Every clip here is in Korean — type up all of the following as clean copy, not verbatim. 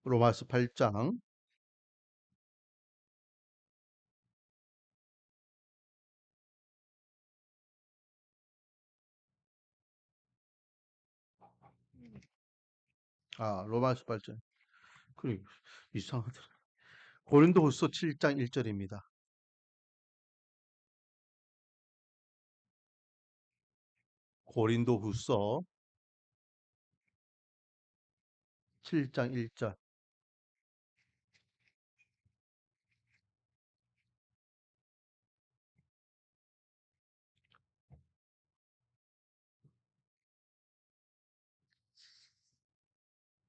로마서 8장. 로마서 8장. 그래, 이상하더라. 고린도후서 7장 1절입니다. 고린도후서 7장 1절.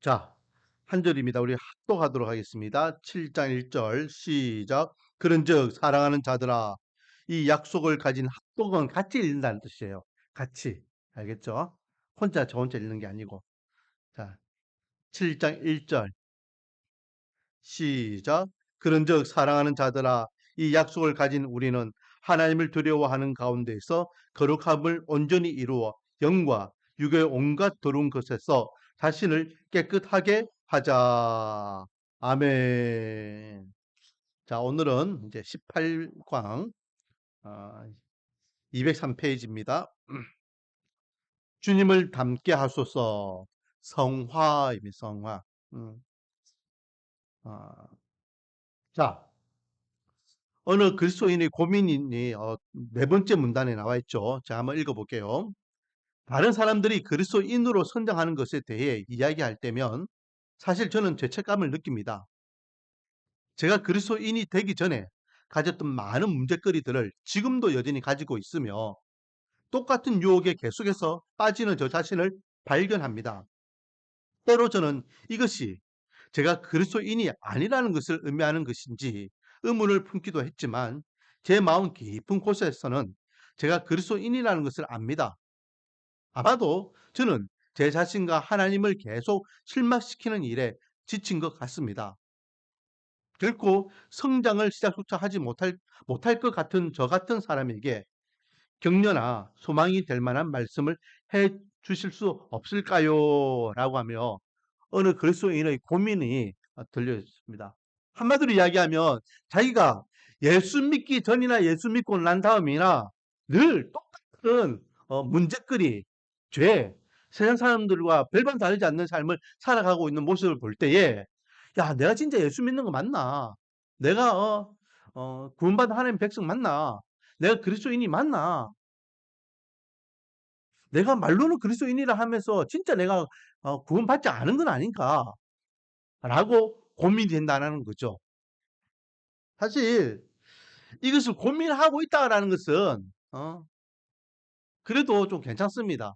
자, 한 절입니다. 우리 합독하도록 하겠습니다. 7장 1절 시작. 그런즉 사랑하는 자들아, 이 약속을 가진 합독은 같이 읽는다는 뜻이에요. 같이. 알겠죠? 저 혼자 읽는 게 아니고. 자, 7장 1절 시작. 그런즉 사랑하는 자들아, 이 약속을 가진 우리는 하나님을 두려워하는 가운데서 거룩함을 온전히 이루어 영과 육의 온갖 더러운 것에서 자신을 깨끗하게 하자. 아멘. 자, 오늘은 이제 18광 203페이지입니다. 주님을 닮게 하소서. 성화입니다. 성화. 음, 아, 자, 어느 그리스도인의 고민이 네 번째 문단에 나와 있죠. 자, 한번 읽어볼게요. 다른 사람들이 그리스도인으로 선정하는 것에 대해 이야기할 때면 사실 저는 죄책감을 느낍니다. 제가 그리스도인이 되기 전에 가졌던 많은 문제거리들을 지금도 여전히 가지고 있으며 똑같은 유혹에 계속해서 빠지는 저 자신을 발견합니다. 때로 저는 이것이 제가 그리스도인이 아니라는 것을 의미하는 것인지 의문을 품기도 했지만 제 마음 깊은 곳에서는 제가 그리스도인이라는 것을 압니다. 아마도 저는 제 자신과 하나님을 계속 실망시키는 일에 지친 것 같습니다. 결코 성장을 시작조차 하지 못할 것 같은 저 같은 사람에게 격려나 소망이 될 만한 말씀을 해 주실 수 없을까요? 라고 하며 어느 그리스도인의 고민이 들려있습니다. 한마디로 이야기하면 자기가 예수 믿기 전이나 예수 믿고 난 다음이나 늘 똑같은 문제거리, 죄, 세상 사람들과 별반 다르지 않는 삶을 살아가고 있는 모습을 볼 때에 야, 내가 진짜 예수 믿는 거 맞나? 내가 구원받은 하나님 백성 맞나? 내가 그리스도인이 맞나? 내가 말로는 그리스도인이라 하면서 진짜 내가 구원받지 않은 건 아닌가? 라고 고민이 된다는 거죠. 사실 이것을 고민하고 있다라는 것은 그래도 좀 괜찮습니다.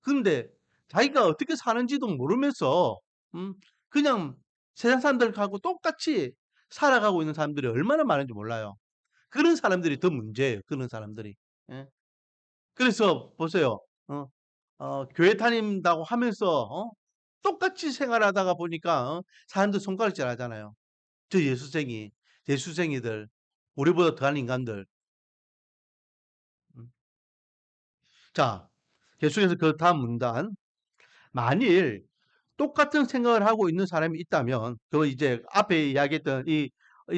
근데 자기가 어떻게 사는지도 모르면서 음, 그냥 세상 사람들하고 똑같이 살아가고 있는 사람들이 얼마나 많은지 몰라요. 그런 사람들이 더 문제예요. 그런 사람들이. 예? 그래서 보세요. 어, 교회 다닌다고 하면서 똑같이 생활하다가 보니까 사람들 손가락질 하잖아요. 저 예수쟁이들, 우리보다 더한 인간들. 음. 자, 계속해서 그 다음 문단. 만일 똑같은 생각을 하고 있는 사람이 있다면, 그 이제 앞에 이야기했던 이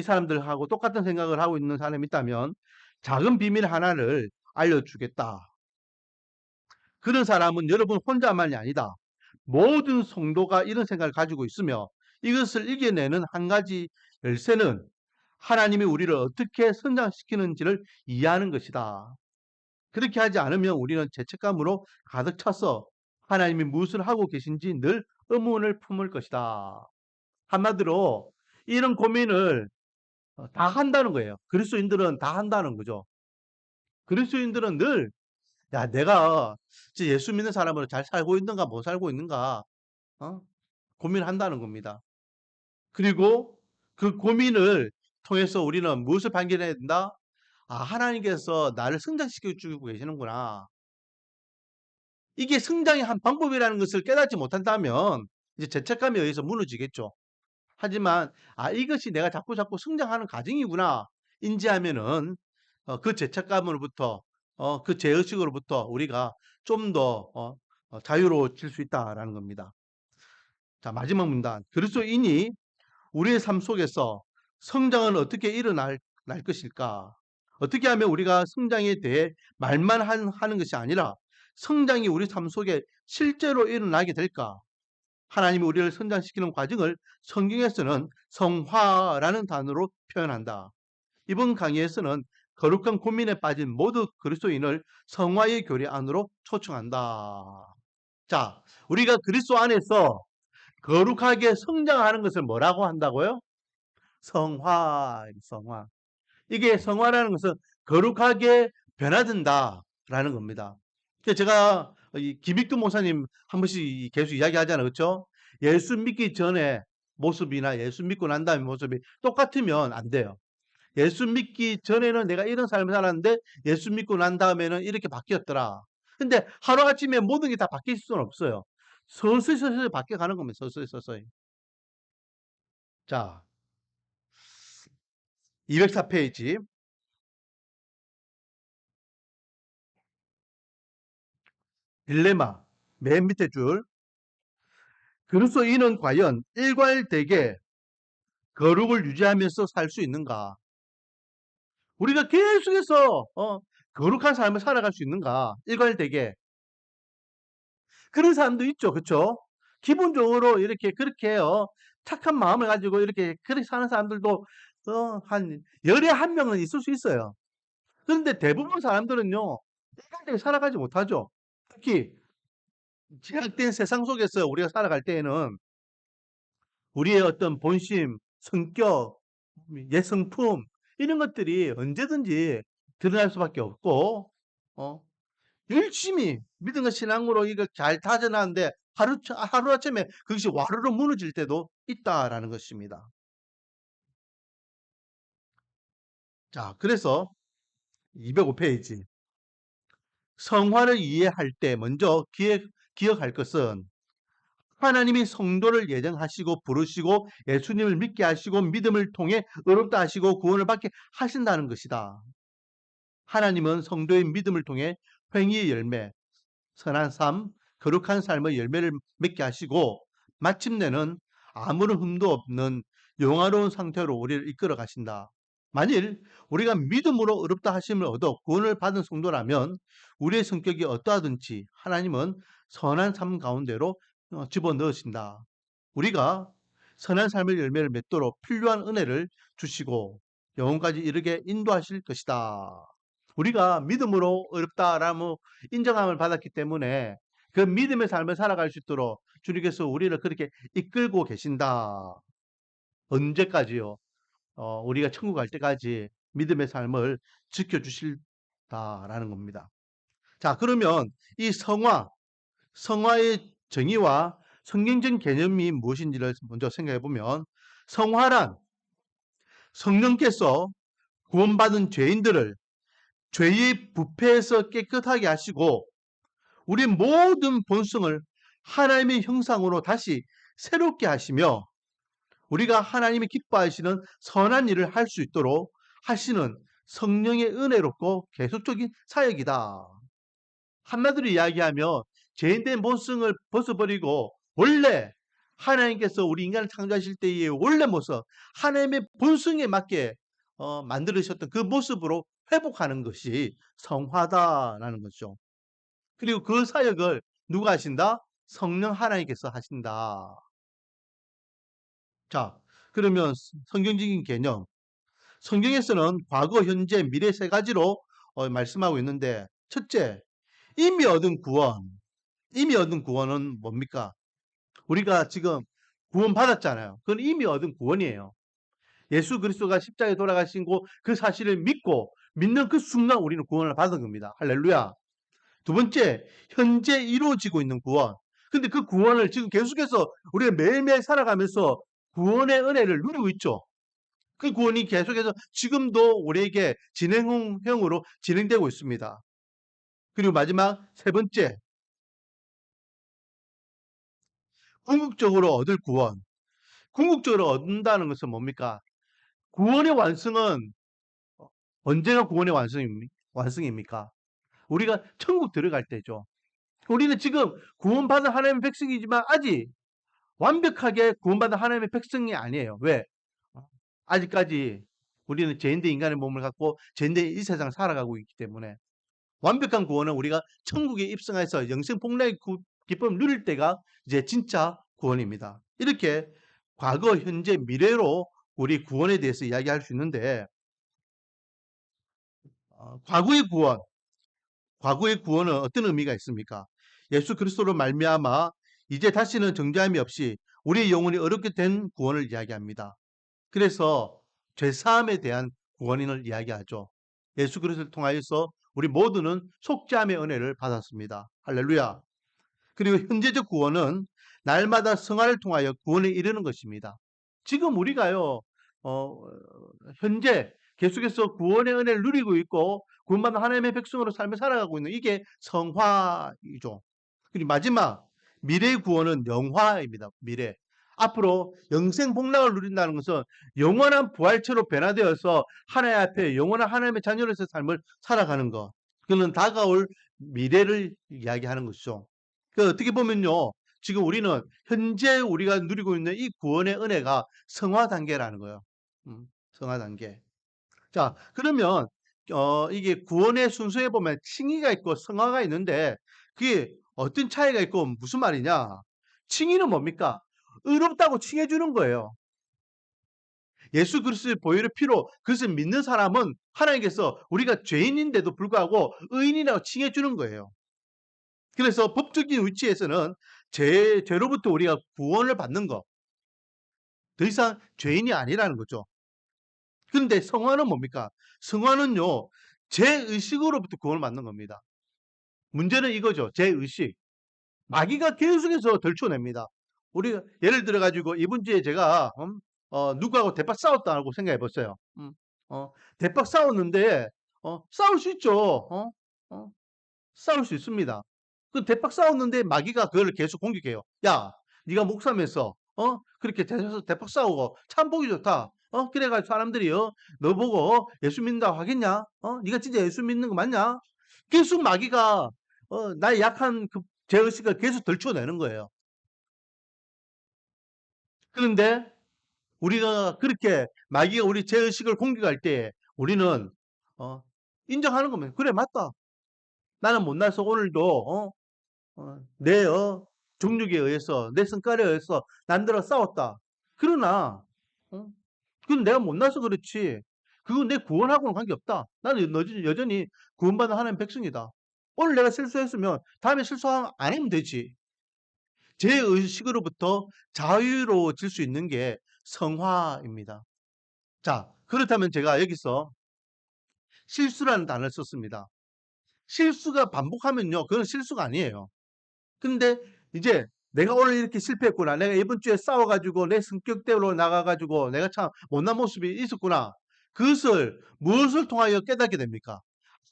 사람들하고 똑같은 생각을 하고 있는 사람이 있다면, 작은 비밀 하나를 알려주겠다. 그런 사람은 여러분 혼자만이 아니다. 모든 성도가 이런 생각을 가지고 있으며 이것을 이겨내는 한 가지 열쇠는 하나님이 우리를 어떻게 성장시키는지를 이해하는 것이다. 그렇게 하지 않으면 우리는 죄책감으로 가득 차서 하나님이 무엇을 하고 계신지 늘 의문을 품을 것이다. 한마디로 이런 고민을 다 한다는 거예요. 그리스도인들은 다 한다는 거죠. 그리스도인들은 늘 야, 내가 예수 믿는 사람으로 잘 살고 있는가 못 살고 있는가 어? 고민한다는 겁니다. 그리고 그 고민을 통해서 우리는 무엇을 발견해야 된다? 아, 하나님께서 나를 성장시켜 주고 계시는구나. 이게 성장의 한 방법이라는 것을 깨닫지 못한다면 이제 죄책감에 의해서 무너지겠죠. 하지만 아, 이것이 내가 자꾸 성장하는 과정이구나 인지하면은 그 죄책감으로부터 그 죄의식으로부터 우리가 좀 더 자유로워질 수 있다라는 겁니다. 자, 마지막 문단. 그리스도인이 우리의 삶 속에서 성장은 어떻게 날 것일까? 어떻게 하면 우리가 성장에 대해 말만 하는 것이 아니라 성장이 우리 삶 속에 실제로 일어나게 될까? 하나님이 우리를 성장시키는 과정을 성경에서는 성화라는 단어로 표현한다. 이번 강의에서는 거룩한 고민에 빠진 모든 그리스도인을 성화의 교리 안으로 초청한다. 자, 우리가 그리스도 안에서 거룩하게 성장하는 것을 뭐라고 한다고요? 성화, 성화. 이게 성화라는 것은 거룩하게 변화된다라는 겁니다. 제가 김익두 목사님 한 번씩 계속 이야기하잖아요. 그렇죠? 예수 믿기 전에 모습이나 예수 믿고 난 다음에 모습이 똑같으면 안 돼요. 예수 믿기 전에는 내가 이런 삶을 살았는데 예수 믿고 난 다음에는 이렇게 바뀌었더라. 근데 하루아침에 모든 게 다 바뀔 수는 없어요. 서서히 서서히 바뀌어가는 겁니다. 서서히 서서히. 자, 204페이지. 딜레마. 맨 밑에 줄. 그리스도인은 과연 일괄되게 거룩을 유지하면서 살 수 있는가? 우리가 계속해서 거룩한 삶을 살아갈 수 있는가? 일괄되게. 그런 사람도 있죠. 그렇죠? 기본적으로 이렇게 그렇게 착한 마음을 가지고 이렇게 그렇게 사는 사람들도 한 열에 한 명은 있을 수 있어요. 그런데 대부분 사람들은요. 일관되게 살아가지 못하죠. 특히 제약된 세상 속에서 우리가 살아갈 때에는 우리의 어떤 본심, 성격, 예성품 이런 것들이 언제든지 드러날 수밖에 없고 열심히 믿음과 신앙으로 이걸 잘 다져놨는데 하루아침에 그것이 와르르 무너질 때도 있다라는 것입니다. 자, 그래서 205페이지. 성화를 이해할 때 먼저 기억할 것은 하나님이 성도를 예정하시고 부르시고 예수님을 믿게 하시고 믿음을 통해 의롭다 하시고 구원을 받게 하신다는 것이다. 하나님은 성도의 믿음을 통해 행위의 열매, 선한 삶, 거룩한 삶의 열매를 맺게 하시고 마침내는 아무런 흠도 없는 영화로운 상태로 우리를 이끌어 가신다. 만일 우리가 믿음으로 의롭다 하심을 얻어 구원을 받은 성도라면 우리의 성격이 어떠하든지 하나님은 선한 삶 가운데로 집어넣으신다. 우리가 선한 삶의 열매를 맺도록 필요한 은혜를 주시고 영혼까지 이르게 인도하실 것이다. 우리가 믿음으로 어렵다라고 인정함을 받았기 때문에 그 믿음의 삶을 살아갈 수 있도록 주님께서 우리를 그렇게 이끌고 계신다. 언제까지요? 우리가 천국 갈 때까지 믿음의 삶을 지켜주실다라는 겁니다. 자, 그러면 이 성화의 정의와 성경적 개념이 무엇인지를 먼저 생각해 보면 성화란 성령께서 구원받은 죄인들을 죄의 부패에서 깨끗하게 하시고 우리 모든 본성을 하나님의 형상으로 다시 새롭게 하시며 우리가 하나님이 기뻐하시는 선한 일을 할 수 있도록 하시는 성령의 은혜롭고 계속적인 사역이다. 한마디로 이야기하면 죄인된 본성을 벗어버리고 원래 하나님께서 우리 인간을 창조하실 때의 원래 모습, 하나님의 본성에 맞게 만들으셨던 그 모습으로 회복하는 것이 성화다라는 거죠. 그리고 그 사역을 누가 하신다? 성령 하나님께서 하신다. 자, 그러면 성경적인 개념. 성경에서는 과거, 현재, 미래 세 가지로 말씀하고 있는데 첫째, 이미 얻은 구원. 이미 얻은 구원은 뭡니까? 우리가 지금 구원 받았잖아요. 그건 이미 얻은 구원이에요. 예수 그리스도가 십자가에 돌아가신 그 사실을 믿는 그 순간 우리는 구원을 받은 겁니다. 할렐루야. 두 번째, 현재 이루어지고 있는 구원. 근데 그 구원을 지금 계속해서 우리가 매일매일 살아가면서 구원의 은혜를 누리고 있죠. 그 구원이 계속해서 지금도 우리에게 진행형으로 진행되고 있습니다. 그리고 마지막 세 번째, 궁극적으로 얻을 구원. 궁극적으로 얻는다는 것은 뭡니까? 구원의 완성은 언제가 구원의 완성입니까? 우리가 천국 들어갈 때죠. 우리는 지금 구원받은 하나님의 백성이지만 아직 완벽하게 구원받은 하나님의 백성이 아니에요. 왜? 아직까지 우리는 죄인된 인간의 몸을 갖고 죄인된 이 세상을 살아가고 있기 때문에 완벽한 구원은 우리가 천국에 입성해서 영생 복락의 기쁨을 누릴 때가 이제 진짜 구원입니다. 이렇게 과거, 현재, 미래로 우리 구원에 대해서 이야기할 수 있는데 과거의 구원은 어떤 의미가 있습니까? 예수 그리스도로 말미암아 이제 다시는 정죄함이 없이 우리의 영혼이 어렵게 된 구원을 이야기합니다. 그래서 죄사함에 대한 구원인을 이야기하죠. 예수 그리스도를 통하여서 우리 모두는 속죄함의 은혜를 받았습니다. 할렐루야. 그리고 현재적 구원은 날마다 성화를 통하여 구원에 이르는 것입니다. 지금 우리가요, 어, 현재 계속해서 구원의 은혜를 누리고 있고 구원받은 하나님의 백성으로 삶을 살아가고 있는 이게 성화이죠. 그리고 마지막 미래의 구원은 영화입니다. 미래. 앞으로 영생 복락을 누린다는 것은 영원한 부활체로 변화되어서 하나님 앞에 영원한 하나님의 자녀로서 삶을 살아가는 것. 그는 다가올 미래를 이야기하는 것이죠. 그 어떻게 보면요. 지금 우리는 현재 우리가 누리고 있는 이 구원의 은혜가 성화 단계라는 거예요. 성화 단계. 자, 그러면 이게 구원의 순서에 보면 칭의가 있고 성화가 있는데 그게 어떤 차이가 있고 무슨 말이냐? 칭의는 뭡니까? 의롭다고 칭해 주는 거예요. 예수 그리스도의 보혈의 피로 그것을 믿는 사람은 하나님께서 우리가 죄인인데도 불구하고 의인이라고 칭해 주는 거예요. 그래서 법적인 위치에서는 죄로부터 우리가 구원을 받는 거. 더 이상 죄인이 아니라는 거죠. 근데 성화는 뭡니까? 성화는요, 죄의식으로부터 구원을 받는 겁니다. 문제는 이거죠. 죄의식. 마귀가 계속해서 덜쳐냅니다. 우리가 예를 들어 가지고 이번 주에 제가 누구하고 대박 싸웠다고 생각해 보세요. 대박 싸웠는데 싸울 수 있죠. 어? 싸울 수 있습니다. 그 대박 싸웠는데 마귀가 그걸 계속 공격해요. 야, 네가 목사면서 그렇게 대박 싸우고 참 보기 좋다. 그래가지고 사람들이 너 보고 예수 믿는다고 하겠냐? 네가 진짜 예수 믿는 거 맞냐? 계속 마귀가 나의 약한 그 제의식을 계속 덜쳐내는 거예요. 그런데 우리가 그렇게 마귀가 우리 제의식을 공격할 때 우리는 인정하는 겁니다. 그래 맞다. 나는 못나서 오늘도 내 정욕에 의해서 내 성깔에 의해서 남들과 싸웠다. 그러나 그건 내가 못나서 그렇지. 그건 내 구원하고는 관계없다. 나는 여전히 구원받은 하나님 백성이다. 오늘 내가 실수했으면 다음에 실수 안 하면 되지. 제 의식으로부터 자유로워질 수 있는 게 성화입니다. 자, 그렇다면 제가 여기서 실수라는 단어를 썼습니다. 실수가 반복하면요, 그건 실수가 아니에요. 근데 이제 내가 오늘 이렇게 실패했구나. 내가 이번 주에 싸워가지고 내 성격대로 나가가지고 내가 참 못난 모습이 있었구나. 그것을 무엇을 통하여 깨닫게 됩니까?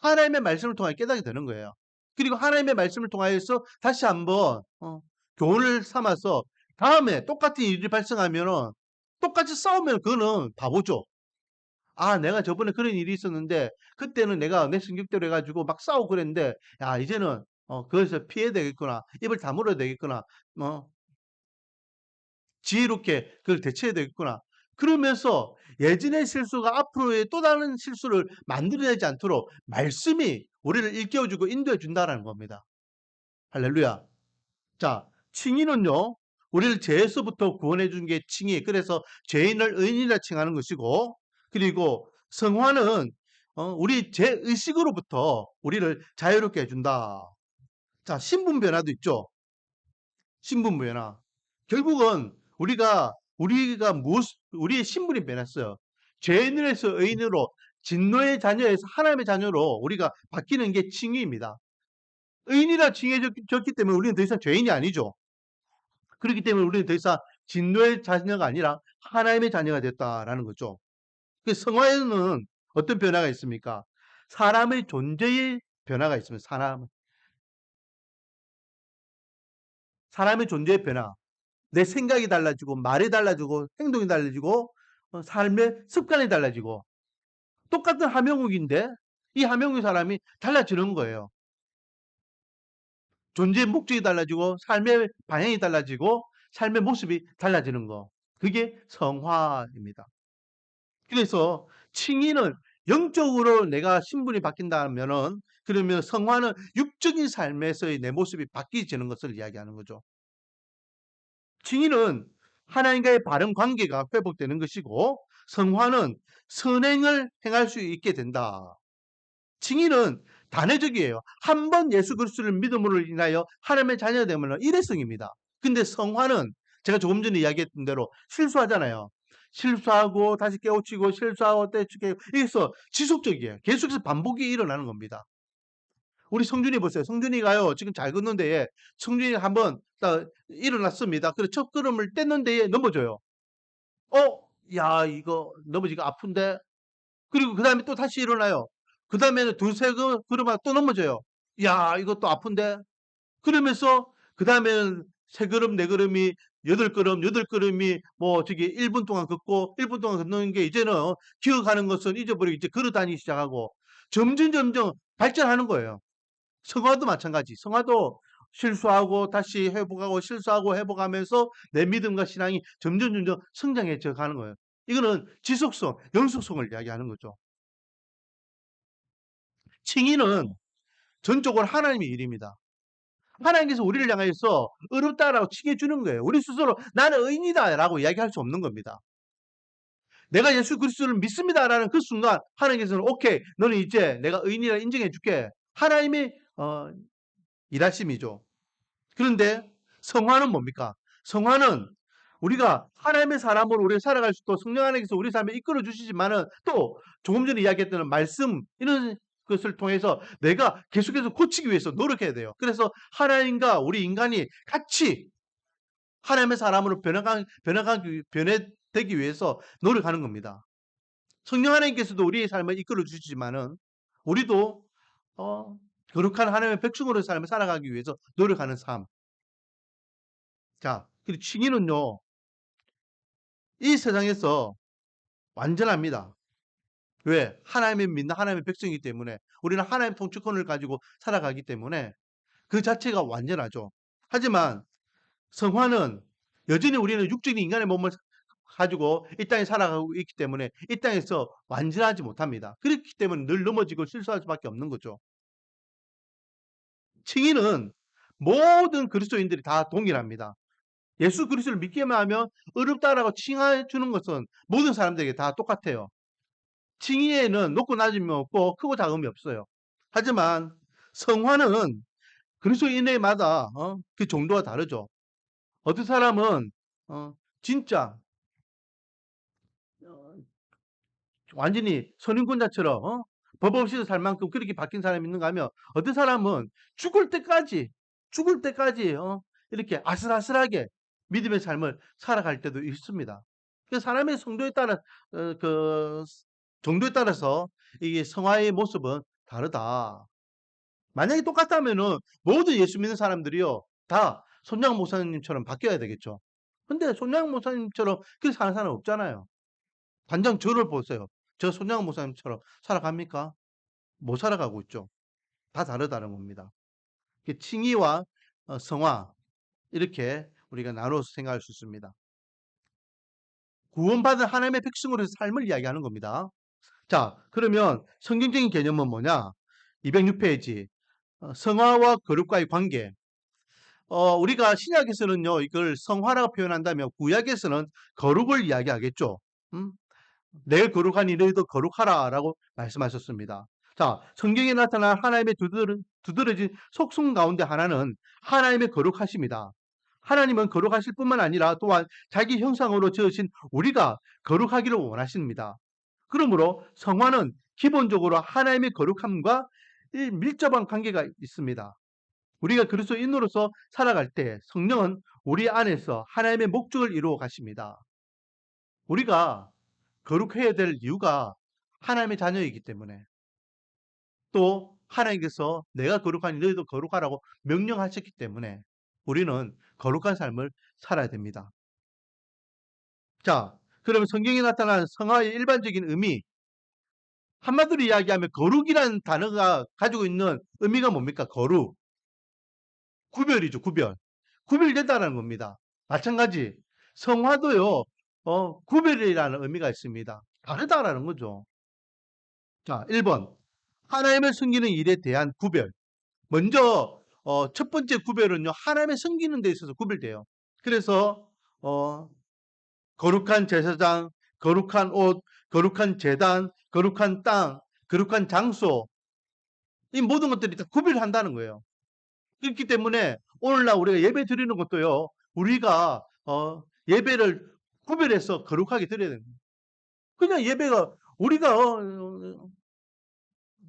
하나님의 말씀을 통하여 깨닫게 되는 거예요. 그리고 하나님의 말씀을 통하여서 다시 한번 교훈을 삼아서 다음에 똑같은 일이 발생하면은 똑같이 싸우면 그거는 바보죠. 아, 내가 저번에 그런 일이 있었는데 그때는 내가 내 성격대로 해가지고 막 싸우고 그랬는데 야, 이제는 그것을 피해야 되겠구나. 입을 다물어야 되겠구나. 지혜롭게 그걸 대처해야 되겠구나. 그러면서 예전의 실수가 앞으로의 또 다른 실수를 만들어내지 않도록 말씀이 우리를 일깨워주고 인도해 준다라는 겁니다. 할렐루야. 자, 칭의는요, 우리를 죄에서부터 구원해 준 게 칭의. 그래서 죄인을 의인이라 칭하는 것이고, 그리고 성화는 우리 죄의식으로부터 우리를 자유롭게 해준다. 자, 신분 변화도 있죠. 신분 변화. 결국은 우리의 신분이 변했어요. 죄인에서 의인으로 진노의 자녀에서 하나님의 자녀로 우리가 바뀌는 게 칭의입니다. 의인이라 칭해졌기 때문에 우리는 더 이상 죄인이 아니죠. 그렇기 때문에 우리는 더 이상 진노의 자녀가 아니라 하나님의 자녀가 됐다라는 거죠. 그 성화에는 어떤 변화가 있습니까? 사람의 존재의 변화가 있습니다. 사람의 존재의 변화. 내 생각이 달라지고 말이 달라지고 행동이 달라지고 삶의 습관이 달라지고 똑같은 하명욱인데 이 하명욱 사람이 달라지는 거예요. 존재의 목적이 달라지고 삶의 방향이 달라지고 삶의 모습이 달라지는 거. 그게 성화입니다. 그래서 칭의는 영적으로 내가 신분이 바뀐다면은 그러면 성화는 육적인 삶에서의 내 모습이 바뀌어지는 것을 이야기하는 거죠. 칭의는 하나님과의 바른 관계가 회복되는 것이고 성화는 선행을 행할 수 있게 된다. 칭의는 단회적이에요. 한 번 예수 그리스도를 믿음으로 인하여 하나님의 자녀가 되면 일회성입니다. 근데 성화는 제가 조금 전에 이야기했던 대로 실수하잖아요. 실수하고 다시 깨우치고 실수하고 떼치고 이게서 지속적이에요. 계속해서 반복이 일어나는 겁니다. 우리 성준이 보세요. 성준이가요 지금 잘 걷는데 성준이 한번 딱 일어났습니다. 그래서 첫 걸음을 뗐는데 넘어져요. 야 이거 넘어지가 아픈데. 그리고 그 다음에 또 다시 일어나요. 그 다음에는 두세 걸음 또 넘어져요. 야 이것도 아픈데. 그러면서 그 다음에는 세 걸음 네 걸음이 여덟 걸음이 뭐 저기 1분 동안 걷고 1분 동안 걷는 게 이제는 기억하는 것은 잊어버리고 이제 걸어 다니기 시작하고 점점 발전하는 거예요. 성화도 마찬가지. 성화도 실수하고 다시 회복하고 실수하고 회복하면서 내 믿음과 신앙이 점점 성장해져 가는 거예요. 이거는 지속성, 연속성을 이야기하는 거죠. 칭의는 전적으로 하나님의 일입니다. 하나님께서 우리를 향해서 어렵다라고 칭해 주는 거예요. 우리 스스로 나는 의인이다라고 이야기할 수 없는 겁니다. 내가 예수 그리스도를 믿습니다라는 그 순간 하나님께서는 오케이, 너는 이제 내가 의인이라 인정해 줄게. 하나님의 일하심이죠. 그런데 성화는 뭡니까? 성화는 우리가 하나님의 사람으로 우리가 살아갈 수 있고 성령 하나님께서 우리 삶에 이끌어 주시지만은 또 조금 전에 이야기했던 말씀 이런 것을 통해서 내가 계속해서 고치기 위해서 노력해야 돼요. 그래서 하나님과 우리 인간이 같이 하나님의 사람으로 변해되기 위해서 노력하는 겁니다. 성령 하나님께서도 우리의 삶을 이끌어 주시지만은 우리도 어, 거룩한 하나님의 백성으로의 삶을 살아가기 위해서 노력하는 삶. 자, 그리고 칭의는요, 이 세상에서 완전합니다. 왜? 하나님을 믿는 하나님의 백성이기 때문에 우리는 하나님의 통치권을 가지고 살아가기 때문에 그 자체가 완전하죠. 하지만 성화는 여전히 우리는 육적인 인간의 몸을 가지고 이 땅에 살아가고 있기 때문에 이 땅에서 완전하지 못합니다. 그렇기 때문에 늘 넘어지고 실수할 수밖에 없는 거죠. 칭의는 모든 그리스도인들이 다 동일합니다. 예수 그리스도를 믿기만 하면 어렵다라고 칭해 주는 것은 모든 사람들에게 다 똑같아요. 칭의에는 높고 낮음이 없고 크고 작음이 없어요. 하지만 성화는 그리스도인마다 그 정도가 다르죠. 어떤 사람은 진짜 어, 완전히 선인군자처럼 법 없이도 살 만큼 그렇게 바뀐 사람이 있는가 하면 어떤 사람은 죽을 때까지 이렇게 아슬아슬하게 믿음의 삶을 살아갈 때도 있습니다. 그 사람의 성도에 따라 그 정도에 따라서 이게 성화의 모습은 다르다. 만약에 똑같다면은 모든 예수 믿는 사람들이요 다 손양 목사님처럼 바뀌어야 되겠죠. 근데 손양 목사님처럼 그렇게 사는 사람 없잖아요. 당장 저를 보세요. 저 손양원 목사님처럼 살아갑니까? 못 살아가고 있죠. 다 다르다는 겁니다. 칭의와 성화 이렇게 우리가 나눠서 생각할 수 있습니다. 구원받은 하나님의 백성으로서 삶을 이야기하는 겁니다. 자, 그러면 성경적인 개념은 뭐냐? 206페이지 성화와 거룩과의 관계. 우리가 신약에서는요 이걸 성화라고 표현한다면 구약에서는 거룩을 이야기하겠죠. 음? 내 거룩하니 너희도 거룩하라라고 말씀하셨습니다. 자, 성경에 나타난 하나님의 두드러진 속성 가운데 하나는 하나님의 거룩하심이다. 하나님은 거룩하실 뿐만 아니라 또한 자기 형상으로 지으신 우리가 거룩하기를 원하십니다. 그러므로 성화는 기본적으로 하나님의 거룩함과 밀접한 관계가 있습니다. 우리가 그리스도인으로서 살아갈 때 성령은 우리 안에서 하나님의 목적을 이루어 가십니다. 우리가 거룩해야 될 이유가 하나님의 자녀이기 때문에 또 하나님께서 내가 거룩하니 너희도 거룩하라고 명령하셨기 때문에 우리는 거룩한 삶을 살아야 됩니다. 자, 그러면 성경에 나타난 성화의 일반적인 의미 한마디로 이야기하면 거룩이라는 단어가 가지고 있는 의미가 뭡니까? 거룩. 구별이죠, 구별. 구별된다는 겁니다. 마찬가지 성화도요. 구별이라는 의미가 있습니다. 다르다라는 거죠. 자, 1번 하나님을 섬기는 일에 대한 구별. 먼저 첫 번째 구별은요. 하나님을 섬기는 데 있어서 구별돼요. 그래서 어, 거룩한 제사장, 거룩한 옷, 거룩한 제단, 거룩한 땅, 거룩한 장소 이 모든 것들이 다 구별한다는 거예요. 그렇기 때문에 오늘날 우리가 예배 드리는 것도요. 우리가 예배를 구별해서 거룩하게 드려야 됩니다. 그냥 예배가 우리가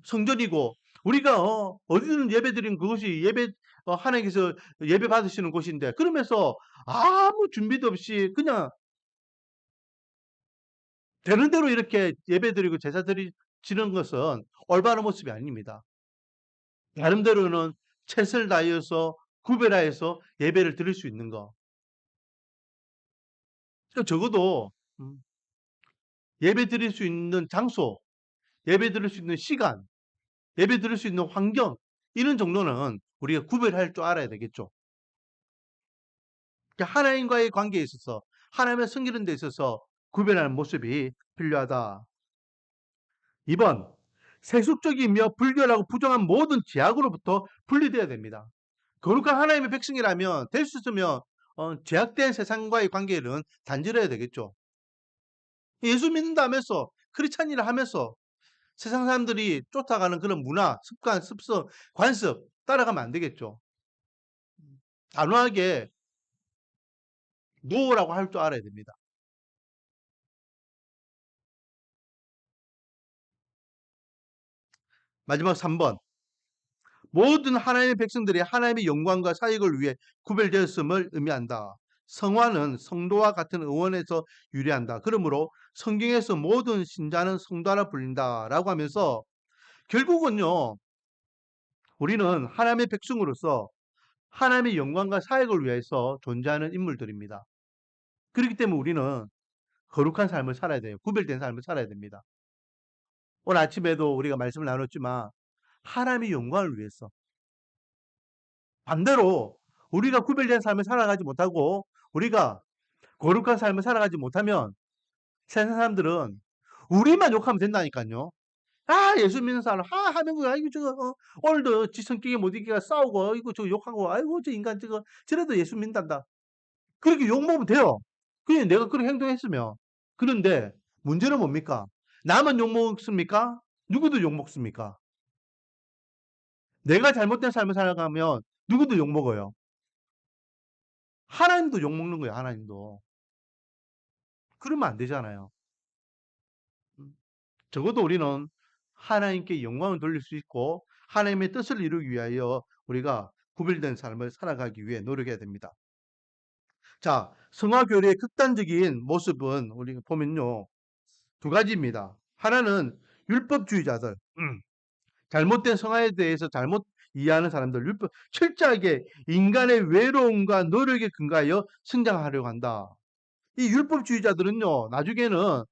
성전이고 우리가 어디든 예배 드리는 그것이 예배 하나님께서 예배 받으시는 곳인데 그러면서 아무 준비도 없이 그냥 되는 대로 이렇게 예배 드리고 제사 드리는 것은 올바른 모습이 아닙니다. 나름대로는 최선을 다하여서 구별하여서 예배를 드릴 수 있는 거. 적어도 예배 드릴 수 있는 장소, 예배 드릴 수 있는 시간, 예배 드릴 수 있는 환경 이런 정도는 우리가 구별할 줄 알아야 되겠죠. 하나님과의 관계에 있어서 하나님을 섬기는 데 있어서 구별하는 모습이 필요하다. 2번 세속적이며 불결하고 부정한 모든 제약으로부터 분리되어야 됩니다. 거룩한 하나님의 백성이라면 될 수 있으면 제약된 세상과의 관계는 단절해야 되겠죠. 예수 믿는다면서 크리스찬이라 하면서 세상 사람들이 쫓아가는 그런 문화, 습관, 습성, 관습 따라가면 안 되겠죠. 단호하게 노라고 할 줄 알아야 됩니다. 마지막 3번 모든 하나님의 백성들이 하나님의 영광과 사역을 위해 구별되었음을 의미한다. 성화는 성도와 같은 의원에서 유래한다. 그러므로 성경에서 모든 신자는 성도라 불린다라고 하면서 결국은요. 우리는 하나님의 백성으로서 하나님의 영광과 사역을 위해서 존재하는 인물들입니다. 그렇기 때문에 우리는 거룩한 삶을 살아야 돼요. 구별된 삶을 살아야 됩니다. 오늘 아침에도 우리가 말씀을 나눴지만 하나님의 영광을 위해서 반대로 우리가 구별된 삶을 살아가지 못하고 우리가 거룩한 삶을 살아가지 못하면 세상 사람들은 우리만 욕하면 된다니까요. 아 예수 믿는 사람 하면 아이고 저거 오늘도 지 성격에 못 이기가 싸우고 아이고 저 욕하고 아이고 저 인간 저거 저래도 예수 믿는단다. 그렇게 욕먹으면 돼요. 그냥 내가 그렇게 행동했으면. 그런데 문제는 뭡니까? 나만 욕먹습니까? 누구도 욕먹습니까? 내가 잘못된 삶을 살아가면 누구도 욕먹어요. 하나님도 욕먹는 거예요. 하나님도. 그러면 안 되잖아요. 음. 적어도 우리는 하나님께 영광을 돌릴 수 있고 하나님의 뜻을 이루기 위하여 우리가 구별된 삶을 살아가기 위해 노력해야 됩니다. 자, 성화교리의 극단적인 모습은 우리가 보면요. 두 가지입니다. 하나는 율법주의자들, 잘못된 성화에 대해서 잘못 이해하는 사람들, 철저하게 인간의 외로움과 노력에 근거하여 성장하려고 한다. 이 율법주의자들은요, 나중에는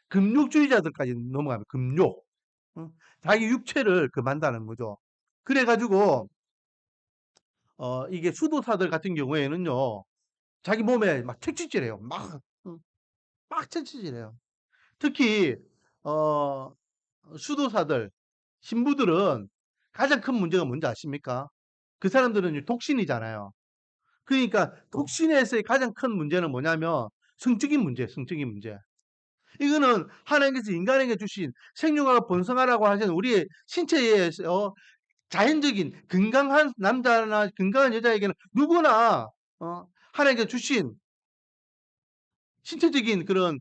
금욕주의자들까지 넘어가면 금욕, 자기 육체를 만다는 거죠. 그래가지고 이게 수도사들 같은 경우에는요, 자기 몸에 막 채찍질해요. 막 채찍질해요. 특히 어, 수도사들, 신부들은 가장 큰 문제가 뭔지 아십니까? 그 사람들은 독신이잖아요. 그러니까 독신에서의 가장 큰 문제는 뭐냐면 성적인 문제, 성적인 문제. 이거는 하나님께서 인간에게 주신 생육하고 번성하라고 하신 우리의 신체의 자연적인 건강한 남자나 건강한 여자에게는 누구나 하나님께서 주신 신체적인 그런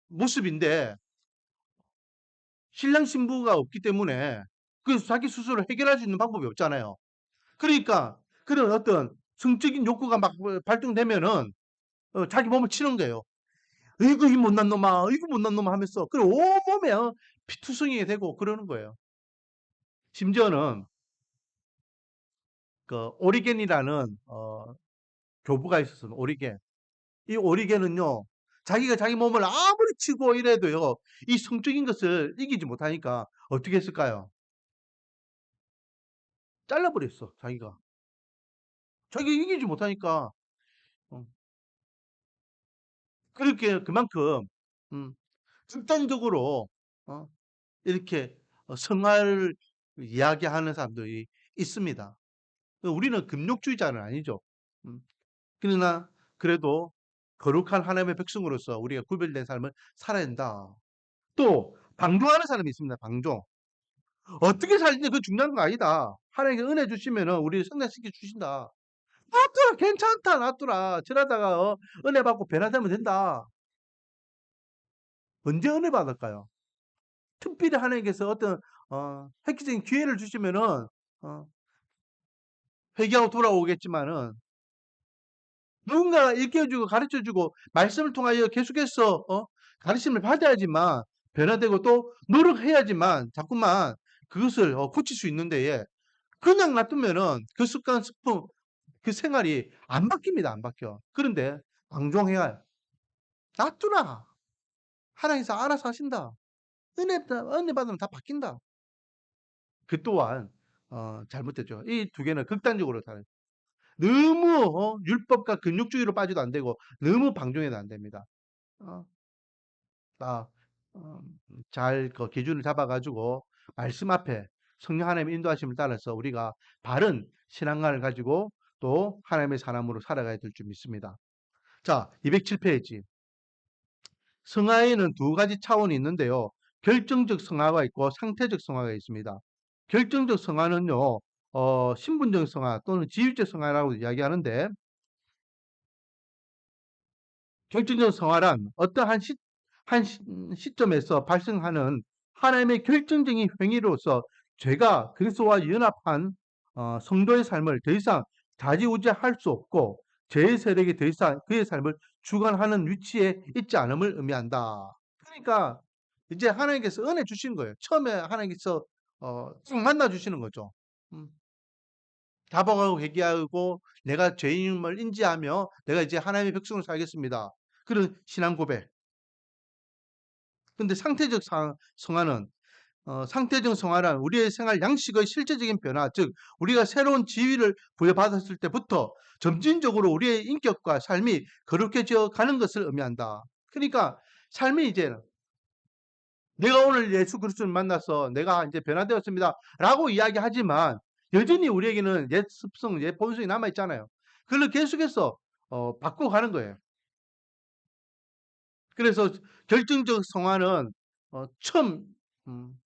모습인데 신랑 신부가 없기 때문에 그 자기 스스로 해결할 수 있는 방법이 없잖아요. 그러니까 그런 어떤 성적인 욕구가 막 발동되면은 자기 몸을 치는 거예요. 어이구 이 못난 놈아, 어이구 못난 놈아 하면서 그 온몸에 피투성이게 되고 그러는 거예요. 심지어는 그 오리겐이라는 교부가 있었어요. 오리겐. 이 오리겐은요. 자기가 자기 몸을 아무리 치고 이래도요. 이 성적인 것을 이기지 못하니까 어떻게 했을까요? 잘라버렸어, 자기가. 자기가 이기지 못하니까. 어. 그렇게 그만큼 음, 극단적으로 어, 이렇게 성화를 이야기하는 사람들이 있습니다. 우리는 금욕주의자는 아니죠. 음, 그러나 그래도 거룩한 하나님의 백성으로서 우리가 구별된 삶을 살아야 된다. 또 방종하는 사람이 있습니다. 방종. 어떻게 살지 그 중요한 거 아니다. 하나님께 은혜 주시면은 우리를 성장시켜 주신다. 놔두라 괜찮다 놔두라. 저러다가 은혜 받고 변화되면 된다. 언제 은혜 받을까요? 특별히 하나님께서 어떤 획기적인 기회를 주시면은 어, 회개하고 돌아오겠지만은 누군가 일깨워주고 가르쳐주고 말씀을 통하여 계속해서 가르침을 받아야지만 변화되고 또 노력해야지만 자꾸만 그것을 고칠 수 있는데 그냥 놔두면은 그 습관, 습품, 그 생활이 안 바뀝니다. 안 바뀌어. 그런데 방종해야 놔두라. 하나님께서 알아서 하신다. 은혜 받으면 다 바뀐다. 그 또한 잘못됐죠. 이 두 개는 극단적으로 다른. 너무 율법과 근육주의로 빠져도 안 되고 너무 방종해도 안 됩니다. 어, 아, 잘그 기준을 잡아가지고 말씀 앞에 성령 하나님의 인도하심을 따라서 우리가 바른 신앙관을 가지고 또 하나님의 사람으로 살아가야 될 줄 믿습니다. 자, 207페이지. 성화에는 두 가지 차원이 있는데요. 결정적 성화가 있고 상태적 성화가 있습니다. 결정적 성화는요, 신분적 성화 또는 지위적 성화라고 이야기하는데, 결정적 성화란 어떠한 시점에서 발생하는 하나님의 결정적인 행위로서 죄가 그리스도와 연합한 성도의 삶을 더 이상 좌지우지할 수 없고 죄의 세력이 더 이상 그의 삶을 주관하는 위치에 있지 않음을 의미한다. 그러니까 이제 하나님께서 은혜 주신 거예요. 처음에 하나님께서 딱 만나 주시는 거죠. 음, 자복하고 회개하고 내가 죄인임을 인지하며 내가 이제 하나님의 백성으로 살겠습니다. 그런 신앙 고백. 근데 상태적 성화는 상태적 성화란 우리의 생활 양식의 실제적인 변화, 즉 우리가 새로운 지위를 부여받았을 때부터 점진적으로 우리의 인격과 삶이 거룩해져 가는 것을 의미한다. 그러니까 삶이 이제 내가 오늘 예수 그리스도를 만나서 내가 이제 변화되었습니다라고 이야기하지만 여전히 우리에게는 옛 습성, 옛 본성이 남아 있잖아요. 그걸 계속해서 바꿔가는 거예요. 그래서 결정적 성화는 처음 음,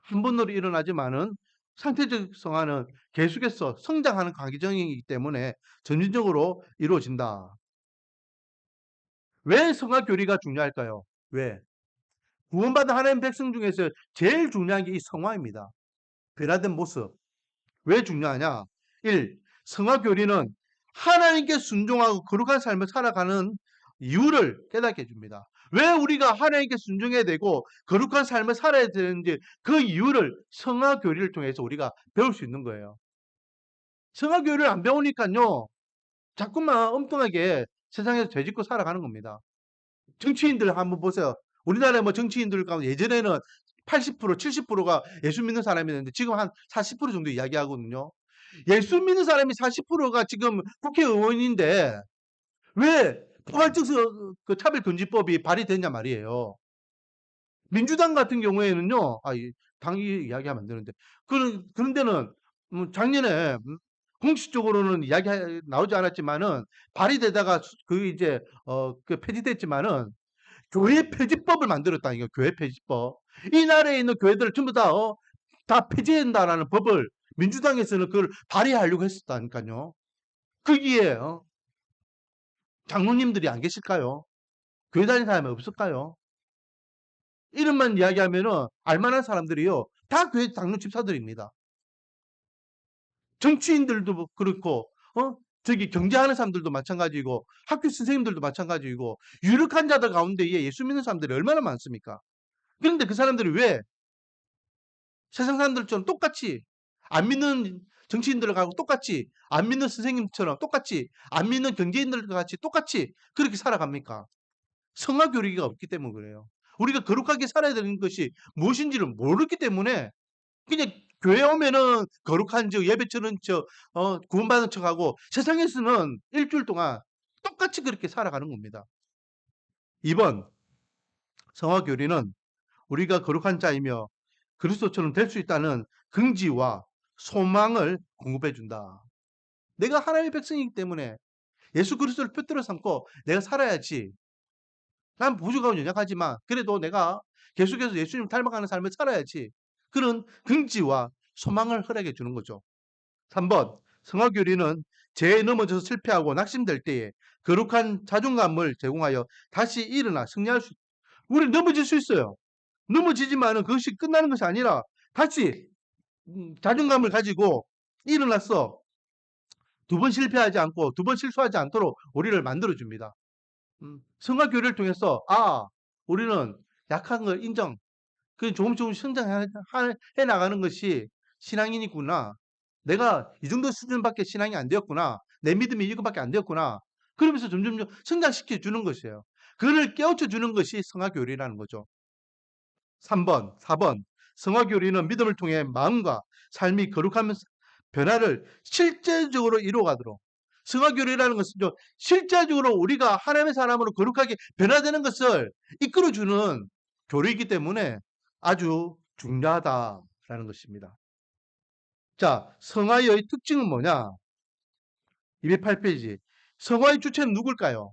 한 번으로 일어나지만은 상태적 성화는 계속해서 성장하는 과정이기 때문에 점진적으로 이루어진다. 왜 성화 교리가 중요할까요? 왜? 구원받은 하나님 백성 중에서 제일 중요한 게 이 성화입니다. 변화된 모습. 왜 중요하냐? 1. 성화 교리는 하나님께 순종하고 거룩한 삶을 살아가는 이유를 깨닫게 해줍니다. 왜 우리가 하나님께 순종해야 되고 거룩한 삶을 살아야 되는지 그 이유를 성화 교리를 통해서 우리가 배울 수 있는 거예요. 성화 교리를 안 배우니까요. 자꾸만 엉뚱하게 세상에서 죄짓고 살아가는 겁니다. 정치인들 한번 보세요. 우리나라의 뭐 정치인들 가운데 예전에는 80%, 70%가 예수 믿는 사람이었는데 지금 한 40% 정도 이야기하거든요. 예수 믿는 사람이 40%가 지금 국회의원인데 왜 포괄적 그 차별금지법이 발의됐냐 말이에요. 민주당 같은 경우에는요, 당이 이야기하면 안 되는데, 그런 데는 작년에 공식적으로는 이야기 나오지 않았지만은 발의되다가 그 이제 그 폐지됐지만은 교회 폐지법을 만들었다니까 교회 폐지법. 이 나라에 있는 교회들을 전부 다 폐지한다라는 법을 민주당에서는 그걸 발의하려고 했었다니까요. 거기에 장로님들이 안 계실까요? 교회 다니는 사람이 없을까요? 이름만 이야기하면은 알만한 사람들이요. 다 교회 장로 집사들입니다. 정치인들도 그렇고, 저기 경제하는 사람들도 마찬가지고, 학교 선생님들도 마찬가지고, 유력한 자들 가운데에 예수 믿는 사람들이 얼마나 많습니까? 그런데 그 사람들이 왜 세상 사람들처럼 똑같이 안 믿는 정치인들하고 똑같이 안 믿는 선생님처럼 똑같이 안 믿는 경제인들과 같이 똑같이 그렇게 살아갑니까? 성화 교리가 없기 때문에 그래요. 우리가 거룩하게 살아야 되는 것이 무엇인지를 모르기 때문에 그냥 교회 오면은 거룩한 척, 예배 치는 척, 구원받은 척하고 세상에서는 일주일 동안 똑같이 그렇게 살아가는 겁니다. 2번, 성화교리는 우리가 거룩한 자이며 그리스도처럼 될 수 있다는 긍지와 소망을 공급해 준다. 내가 하나님의 백성이기 때문에 예수 그리스도를 표대로 삼고 내가 살아야지. 난 부족하고 연약하지만 그래도 내가 계속해서 예수님을 닮아가는 삶을 살아야지. 그런 긍지와 소망을 허락해 주는 거죠. 3번, 성화교리는 죄에 넘어져서 실패하고 낙심될 때에 거룩한 자존감을 제공하여 다시 일어나 승리할 수, 우리 넘어질 수 있어요. 넘어지지만은 그것이 끝나는 것이 아니라 다시 자존감을 가지고 일어나서 두 번 실패하지 않고 두 번 실수하지 않도록 우리를 만들어줍니다. 성화교리를 통해서 우리는 약한 걸 인정, 그 조금씩 성장해 나가는 것이 신앙인이구나. 내가 이 정도 수준밖에 신앙이 안 되었구나. 내 믿음이 이거밖에 안 되었구나. 그러면서 점점 성장시켜 주는 것이에요. 그를 깨우쳐 주는 것이 성화교리라는 거죠. 3번, 4번. 성화교리는 믿음을 통해 마음과 삶이 거룩하면서 변화를 실제적으로 이루어가도록, 성화교리라는 것은 실제적으로 우리가 하나님의 사람으로 거룩하게 변화되는 것을 이끌어주는 교리이기 때문에 아주 중요하다라는 것입니다. 자, 성화의 특징은 뭐냐? 208페이지. 성화의 주체는 누굴까요?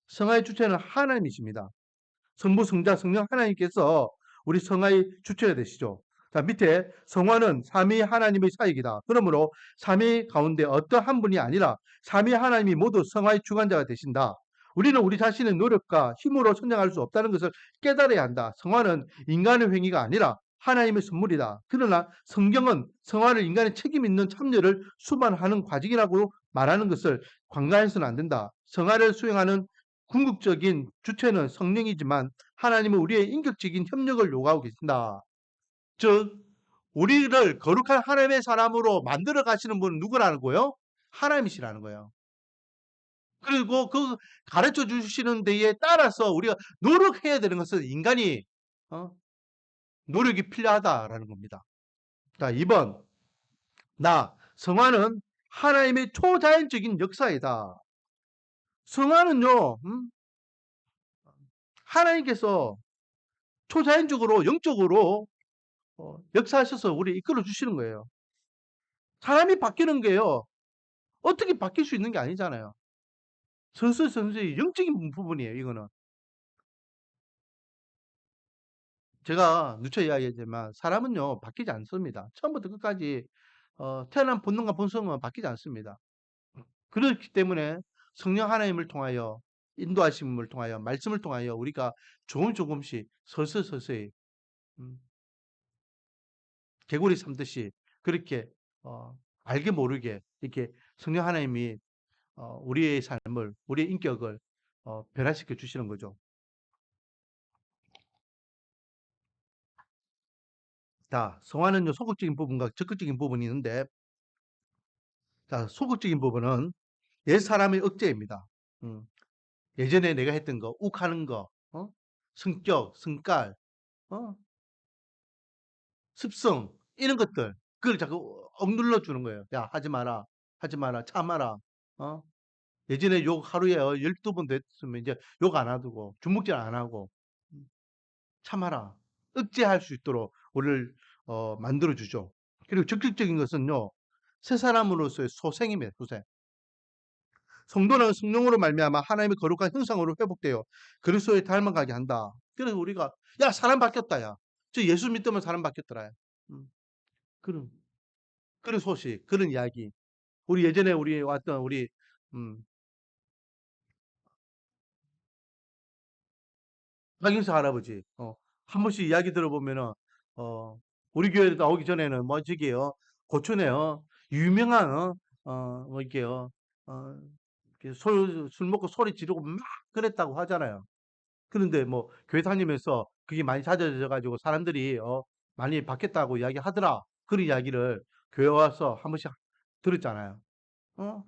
성화의 주체는 하나님이십니다. 성부, 성자, 성령 하나님께서 우리 성화의 주체가 되시죠. 자, 밑에 성화는 삼위 하나님의 사역이다. 그러므로 삼위 가운데 어떤 한 분이 아니라 삼위 하나님이 모두 성화의 주관자가 되신다. 우리는 우리 자신의 노력과 힘으로 성장할 수 없다는 것을 깨달아야 한다. 성화는 인간의 행위가 아니라 하나님의 선물이다. 그러나 성경은 성화를 인간의 책임 있는 참여를 수반하는 과정이라고 말하는 것을 관가해서는 안 된다. 성화를 수행하는 궁극적인 주체는 성령이지만 하나님은 우리의 인격적인 협력을 요구하고 계신다. 즉 우리를 거룩한 하나님의 사람으로 만들어 가시는 분은 누구라는 거예요? 하나님이시라는 거예요. 그리고 그 가르쳐 주시는 데에 따라서 우리가 노력해야 되는 것은 인간이 노력이 필요하다라는 겁니다. 자, 2번. 성화는 하나님의 초자연적인 역사이다. 성화는요, 하나님께서 초자연적으로 영적으로 역사하셔서 우리 이끌어 주시는 거예요. 사람이 바뀌는 게요. 어떻게 바뀔 수 있는 게 아니잖아요. 선수의 영적인 부분이에요. 이거는. 제가 누차 이야기했지만 사람은요. 바뀌지 않습니다. 처음부터 끝까지 태어난 본능과 본성은 바뀌지 않습니다. 그렇기 때문에 성령 하나님을 통하여 인도하심을 통하여 말씀을 통하여 우리가 조금씩 서서히 음, 개구리 삼듯이 그렇게 알게 모르게 이렇게 성령 하나님이 우리의 삶을, 우리의 인격을 변화시켜 주시는 거죠. 자, 성화는요, 소극적인 부분과 적극적인 부분이 있는데, 자, 소극적인 부분은 옛 사람의 억제입니다. 음, 예전에 내가 했던 거, 욱하는 거, 성격, 성깔, 어, 습성, 이런 것들, 그걸 자꾸 억눌러 주는 거예요. 야, 하지 마라, 참아라, 어? 예전에 욕 하루에 12번 됐으면 이제 욕 안 하고, 주먹질 안 하고, 음, 참아라. 억제할 수 있도록 우리를 만들어 주죠. 그리고 적극적인 것은요. 새 사람으로서의 소생입니다. 소생. 성도는 성령으로 말미암아 하나님의 거룩한 형상으로 회복되어 그리스도에 닮아가게 한다. 그래서 우리가 야 사람 바뀌었다 야. 저 예수 믿으면 사람 바뀌었더라. 음, 그런 그런 소식, 그런 이야기. 우리 예전에 우리 왔던 우리 음, 박인수 할아버지 한 번씩 이야기 들어보면은 어, 우리 교회 나오기 전에는 뭐 저기요 고촌에요 유명한 뭐 이게요 이렇게 술 먹고 소리 지르고 막 그랬다고 하잖아요. 그런데 뭐 교회 다니면서 그게 많이 잦아져 가지고 사람들이 많이 바뀌었다고 이야기하더라. 그런 이야기를 교회 와서 한 번씩 들었잖아요.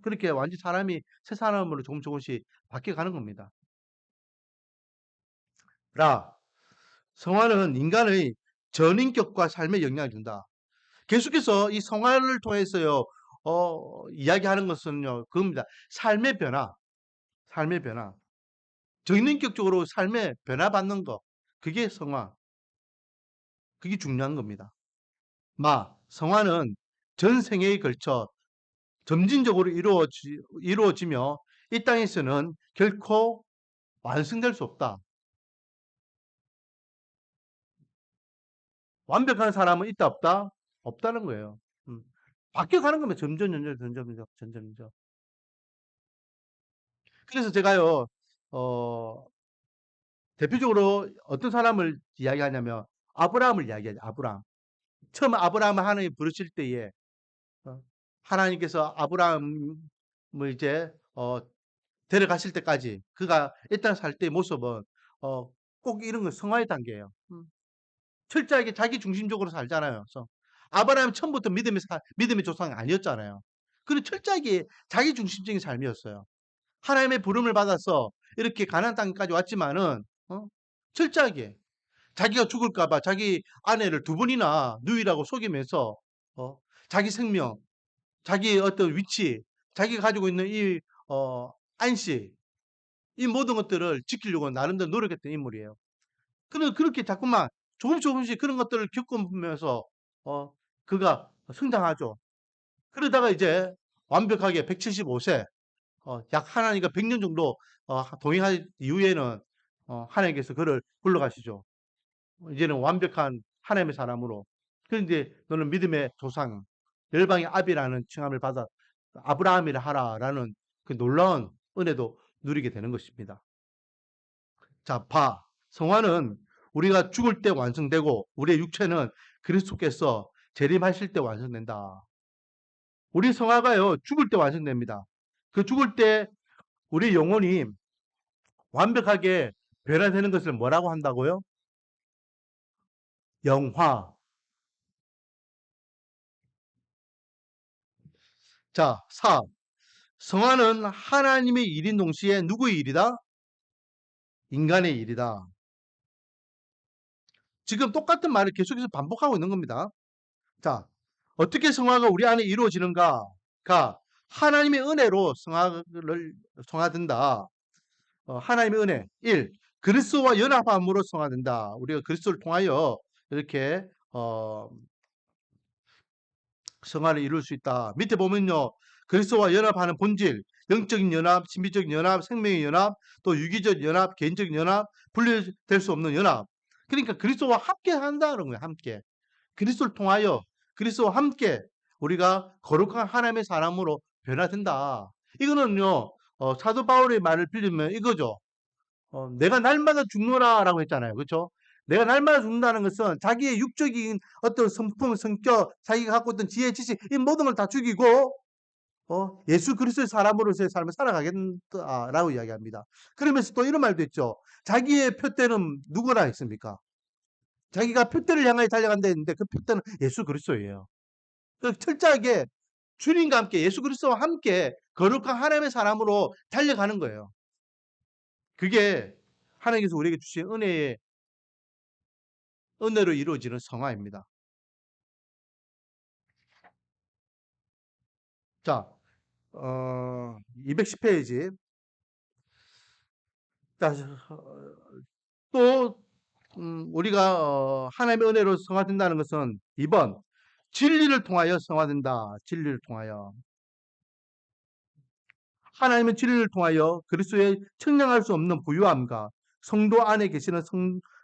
그렇게 완전 사람이 새 사람으로 조금씩 바뀌어 가는 겁니다. 라 성화는 인간의 전인격과 삶에 영향을 준다. 계속해서 이 성화를 통해서요, 이야기하는 것은요, 그겁니다. 삶의 변화, 삶의 변화. 전인격적으로 삶의 변화받는 거. 그게 성화. 그게 중요한 겁니다. 성화는 전 생애에 걸쳐 점진적으로 이루어지며 이 땅에서는 결코 완성될 수 없다. 완벽한 사람은 있다 없다? 없다는 거예요. 바뀌어가는 겁니다. 점점. 그래서 제가요, 어, 대표적으로 어떤 사람을 이야기하냐면 아브라함을 이야기하죠. 아브라함. 처음 아브라함을 하나님 부르실 때에 어, 하나님께서 아브라함을 이제 데려가실 때까지 그가 이 땅 살 때의 모습은 어, 꼭 이런 거 성화의 단계예요. 철저하게 자기 중심적으로 살잖아요. 그래서 아브라함 처음부터 믿음의 조상이 아니었잖아요. 그리고 철저하게 자기 중심적인 삶이었어요. 하나님의 부름을 받아서 이렇게 가나안 땅까지 왔지만은 철저하게 자기가 죽을까봐 자기 아내를 두 번이나 누이라고 속이면서 어, 자기 생명, 자기의 어떤 위치, 자기가 가지고 있는 이 안식, 이 모든 것들을 지키려고 나름대로 노력했던 인물이에요. 그렇게 자꾸만 조금씩 그런 것들을 겪으면서 어, 그가 성장하죠. 그러다가 이제 완벽하게 175세, 약 하나님과 100년 정도 동행한 이후에는 하나님께서 그를 불러가시죠. 이제는 완벽한 하나님의 사람으로. 그런데 너는 믿음의 조상, 열방의 아비라는 칭함을 받아 아브라함이라 하라라는 그 놀라운 은혜도 누리게 되는 것입니다. 자, 성화는 우리가 죽을 때 완성되고 우리의 육체는 그리스도께서 재림하실 때 완성된다. 우리 성화가요, 죽을 때 완성됩니다. 그 죽을 때 우리 영혼이 완벽하게 변화되는 것을 뭐라고 한다고요? 영화. 자, 성화는 하나님의 일인 동시에 누구의 일이다? 인간의 일이다. 지금 똑같은 말을 계속해서 반복하고 있는 겁니다. 자, 어떻게 성화가 우리 안에 이루어지는가가 하나님의 은혜로 성화된다. 하나님의 은혜. 1. 그리스도와 연합함으로 성화된다. 우리가 그리스도를 통하여 이렇게 성화를 이룰 수 있다. 밑에 보면요. 그리스도와 연합하는 본질, 영적인 연합, 신비적인 연합, 생명의 연합, 또 유기적 연합, 개인적 연합, 분리될 수 없는 연합. 그러니까 그리스도와 함께 한다는 거예요. 함께. 그리스도를 통하여 그리스도와 함께 우리가 거룩한 하나님의 사람으로 변화된다. 이거는요. 사도 바울의 말을 빌리면 이거죠. 내가 날마다 죽노라라고 했잖아요. 그렇죠? 내가 날마다 죽는다는 것은 자기의 육적인 어떤 성품, 성격, 자기가 갖고 있던 지혜, 지식 이 모든 걸 다 죽이고 예수 그리스도의 사람으로서의 삶을 살아가겠다라고 이야기합니다. 그러면서 또 이런 말도 있죠. 자기의 표대는 누구나 있습니까? 자기가 표대를 향하여 달려간다 했는데 그 표대는 예수 그리스도예요. 철저하게 주님과 함께 예수 그리스도와 함께 거룩한 하나님의 사람으로 달려가는 거예요. 그게 하나님께서 우리에게 주신 은혜로 이루어지는 성화입니다. 자, 210페이지. 자, 또 우리가 하나님의 은혜로 성화된다는 것은 2번 진리를 통하여 성화된다. 진리를 통하여. 하나님의 진리를 통하여 그리스도의 측량할 수 없는 부유함과 성도 안에 계시는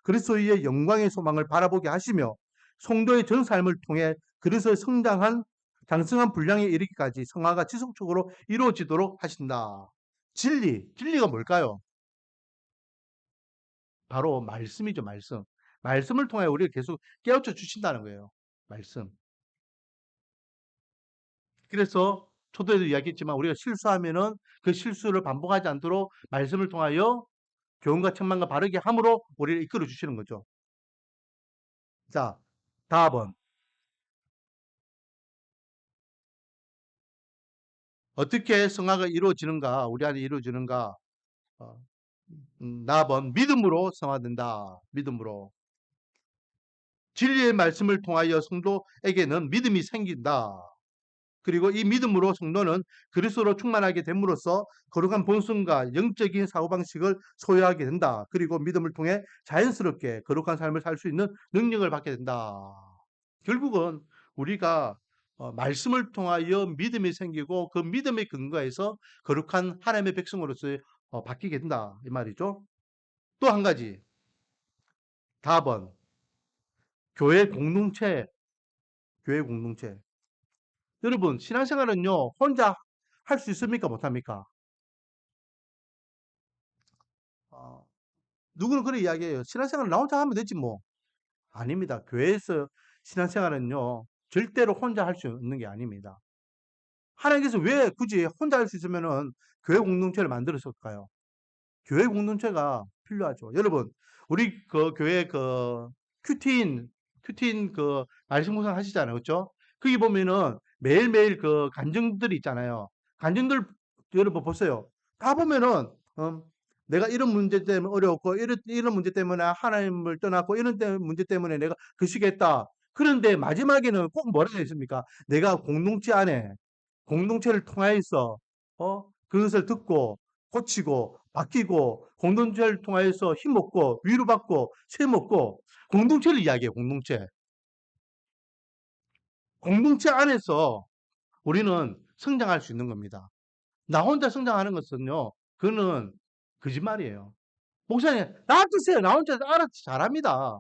그리스도의 영광의 소망을 바라보게 하시며 성도의 전 삶을 통해 그리스도의 장성한 분량에 이르기까지 성화가 지속적으로 이루어지도록 하신다. 진리가 뭘까요? 바로 말씀이죠, 말씀. 말씀을 통해 우리를 계속 깨우쳐 주신다는 거예요. 말씀. 그래서 초도에도 이야기했지만 우리가 실수하면은 그 실수를 반복하지 않도록 말씀을 통하여 교훈과 책망과 바르게 함으로 우리를 이끌어 주시는 거죠. 자, 다음은 어떻게 성화가 이루어지는가, 우리 안에 이루어지는가? 어, 4번 믿음으로 성화된다. 믿음으로. 진리의 말씀을 통하여 성도에게는 믿음이 생긴다. 그리고 이 믿음으로 성도는 그리스도로 충만하게 됨으로써 거룩한 본성과 영적인 사고방식을 소유하게 된다. 그리고 믿음을 통해 자연스럽게 거룩한 삶을 살 수 있는 능력을 받게 된다. 결국은 우리가 말씀을 통하여 믿음이 생기고 그 믿음의 근거에서 거룩한 하나님의 백성으로서 바뀌게 된다. 이 말이죠. 또 한 가지. 답은 교회 공동체. 교회 공동체. 여러분, 신앙생활은요, 혼자 할 수 있습니까? 못합니까? 누구는 그런 이야기해요. 신앙생활 나 혼자 하면 되지 뭐. 아닙니다. 교회에서 신앙생활은요, 절대로 혼자 할 수 있는 게 아닙니다. 하나님께서 왜 굳이 혼자 할 수 있으면은 교회 공동체를 만들었을까요? 교회 공동체가 필요하죠. 여러분, 우리 그 교회 그 큐티인 그 말씀 묵상 하시잖아요. 그렇죠? 거기 보면은 매일매일 그 간증들이 있잖아요. 간증들 여러분 보세요. 다 보면은 내가 이런 문제 때문에 어려웠고 이런 문제 때문에 하나님을 떠났고 이런 문제 때문에 내가 그 시기했다. 그런데 마지막에는 꼭 뭐라고 했습니까? 내가 공동체 안에 공동체를 통하여서 그것을 듣고 고치고 바뀌고 공동체를 통하여서 힘먹고 위로받고 쇠먹고 공동체를 이야기해요. 공동체. 공동체 안에서 우리는 성장할 수 있는 겁니다. 나 혼자 성장하는 것은요. 그거는 거짓말이에요. 목사님 놔두세요. 나 혼자 알아서 잘합니다.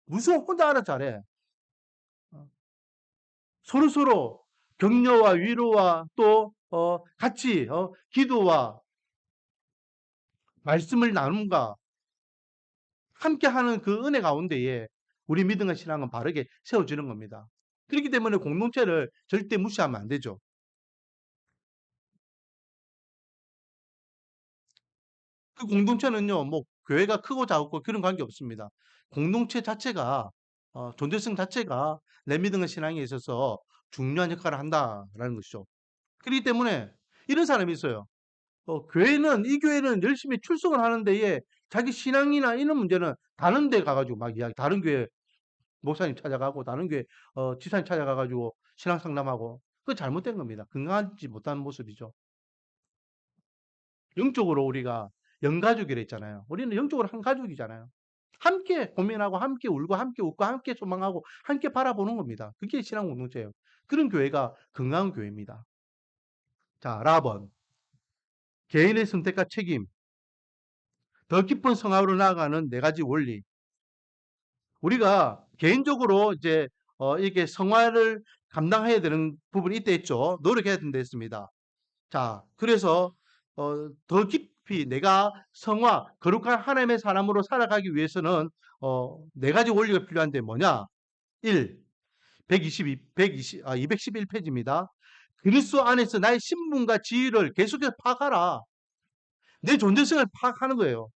무슨 혼자 알아서 잘해. 서로서로 격려와 위로와 또 같이 기도와 말씀을 나눔과 함께하는 그 은혜 가운데에 우리 믿음과 신앙은 바르게 세워지는 겁니다. 그렇기 때문에 공동체를 절대 무시하면 안 되죠. 그 공동체는요, 뭐 교회가 크고 작고 그런 관계 없습니다. 공동체 자체가 존재성 자체가 내 믿음과 신앙에 있어서 중요한 역할을 한다라는 것이죠. 그렇기 때문에 이런 사람이 있어요. 교회는 이 교회는 열심히 출석을 하는 데에 자기 신앙이나 이런 문제는 다른 데 가가지고 막 이야기, 다른 교회 목사님 찾아가고 다른 교회 지사님 찾아가가지고 신앙 상담하고 그거 잘못된 겁니다. 건강하지 못한 모습이죠. 영적으로 우리가 영가족이라 했잖아요. 우리는 영적으로 한 가족이잖아요. 함께 고민하고 함께 울고 함께 웃고 함께 소망하고 함께 바라보는 겁니다. 그게 신앙 공동체예요. 그런 교회가 건강한 교회입니다. 자, 라번. 개인의 선택과 책임, 더 깊은 성화로 나아가는 네 가지 원리. 우리가 개인적으로 이제 이렇게 성화를 감당해야 되는 부분이 있다 했죠. 노력해야 된다 했습니다. 자, 그래서 더 깊이 내가 성화, 거룩한 하나님의 사람으로 살아가기 위해서는 네 가지 원리가 필요한데 뭐냐? 1. 211페이지입니다. 그리스도 안에서 나의 신분과 지위를 계속해서 파악하라. 내 존재성을 파악하는 거예요.